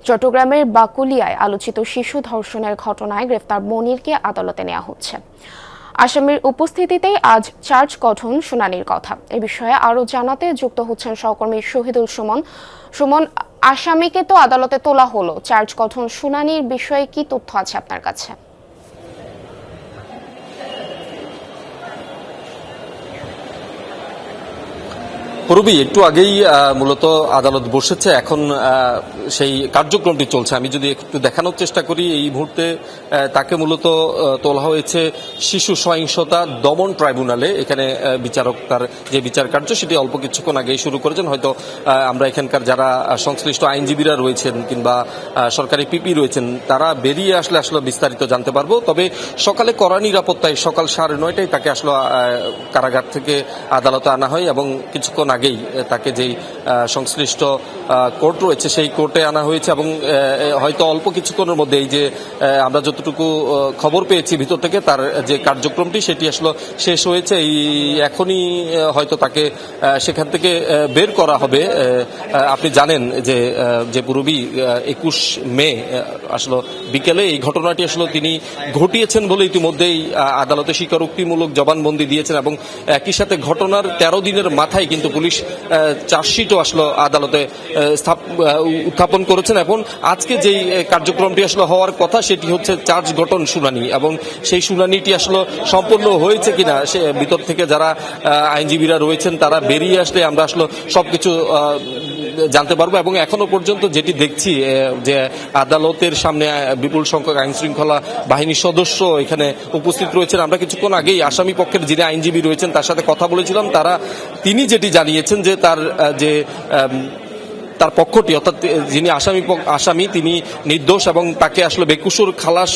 চট্টগ্রামের বাকুলিয়ায় আলোচিত শিশু ধর্ষণের ঘটনায় গ্রেফতার মনিরকে আদালতে নেওয়া হচ্ছে। আসামির উপস্থিতিতেই আজ চার্জ গঠন শুনানির কথা। এ বিষয়ে আরও জানাতে যুক্ত হচ্ছেন সহকর্মী শহীদুল সুমন। সুমন, আসামিকে তো আদালতে তোলা হলো, চার্জ গঠন শুনানির বিষয়ে কি তথ্য আছে আপনার কাছে? পূর্বী একটু আগেই মূলত আদালত বসেছে, এখন সেই কার্যক্রমটি চলছে। আমি যদি একটু দেখানোর চেষ্টা করি, এই মুহূর্তে তাকে মূলত তোলা হয়েছে শিশু সহিংসতা দমন ট্রাইব্যুনালে। এখানে বিচারক তার যে বিচার কার্য সেটি অল্প কিছুক্ষণ আগেই শুরু করেছেন। হয়তো আমরা এখানকার যারা সংশ্লিষ্ট আইনজীবীরা রয়েছেন কিংবা সরকারি পিপি রয়েছেন, তারা বেরিয়ে আসলে বিস্তারিত জানতে পারবো। তবে সকালে কড়া নিরাপত্তায় সকাল 9:30টায় তাকে কারাগার থেকে আদালতে আনা হয় এবং কিছুক্ষণ আগেই তাকে যেই সংশ্লিষ্ট কোর্ট রয়েছে সেই কোর্টে আনা হয়েছে এবং হয়তো অল্প কিছুক্ষণের মধ্যে এই যে আমরা যতটুকু খবর পেয়েছি ভিতর থেকে, তার যে কার্যক্রমটি সেটি শেষ হয়েছে। এই এখনই হয়তো তাকে সেখান থেকে বের করা হবে। আপনি জানেন যে পূর্বী 21 মে বিকেলে এই ঘটনাটি তিনি ঘটিয়েছেন বলে ইতিমধ্যেই আদালতে স্বীকারোক্তিমূলক জবানবন্দি দিয়েছেন এবং একই সাথে ঘটনার 13 দিনের মাথায় কিন্তু পুলিশ চার্জশিটও আদালতে উত্থাপন করেছেন। এখন আজকে যেই কার্যক্রমটি হওয়ার কথা সেটি হচ্ছে চার্জ গঠন শুনানি, এবং সেই শুনানিটি সম্পূর্ণ হয়েছে কিনা সে ভিতর থেকে যারা আইনজীবীরা রয়েছেন তারা বেরিয়ে আসলে আমরা সবকিছু জানতে পারবো। এবং এখনো পর্যন্ত যেটি দেখছি যে আদালতের সামনে বিপুল সংখ্যক আইন শৃঙ্খলা বাহিনীর সদস্য এখানে উপস্থিত রয়েছেন। আমরা কিছুক্ষণ আগেই আসামি পক্ষের যিনি আইনজীবী রয়েছেন তার সাথে কথা বলেছিলাম। তিনি যেটি জানিয়েছেন যে তার পক্ষটি অর্থাৎ যিনি আসামি তিনি নির্দোষ এবং তাকে বেকসুর খালাস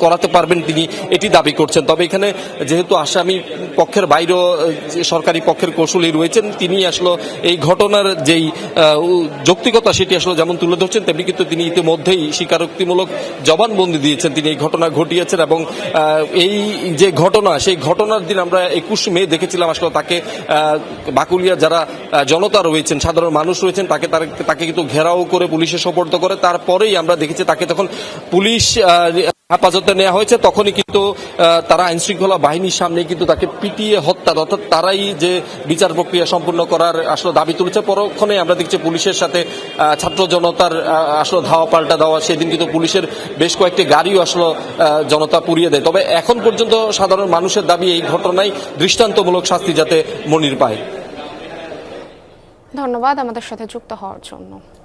করাতে পারবেন তিনি এটি দাবি করছেন। তবে এখানে যেহেতু আসামি পক্ষের বাইরেও সরকারি পক্ষের কৌশলী রয়েছেন, তিনি এই ঘটনার যেই যৌক্তিকতা সেটি যেমন তুলে ধরছেন, তেমনি কিন্তু তিনি ইতিমধ্যেই স্বীকারোক্তিমূলক জবানবন্দি দিয়েছেন। তিনি এই ঘটনা ঘটিয়েছেন এবং এই যে ঘটনা সেই ঘটনার দিন আমরা 21 মে দেখেছিলাম তাকে বাকুলিয়া যারা জনতা রয়েছেন, সাধারণ মানুষ রয়েছেন, তাকে কিন্তু ঘেরাও করে পুলিশে সোপর্দ করে। তারপরেই আমরা দেখেছি তাকে যখন পুলিশ হেফাজতে নেওয়া হয়েছে তখনই কিন্তু তারা আইন শৃঙ্খলা বাহিনীর সামনে কিন্তু তাকে পিটিয়ে হত্যা, অর্থাৎ তারাই যে বিচার প্রক্রিয়া সম্পূর্ণ করার দাবি তুলেছে। পরক্ষণে আমরা দেখছি পুলিশের সাথে ছাত্র জনতার ধাওয়া পাল্টা দেওয়া। সেদিন কিন্তু পুলিশের বেশ কয়েকটি গাড়িও জনতা পুড়িয়ে দেয়। তবে এখন পর্যন্ত সাধারণ মানুষের দাবি এই ঘটনায় দৃষ্টান্তমূলক শাস্তি যাতে মনির পায়। ধন্যবাদ আমাদের সাথে যুক্ত হওয়ার জন্য।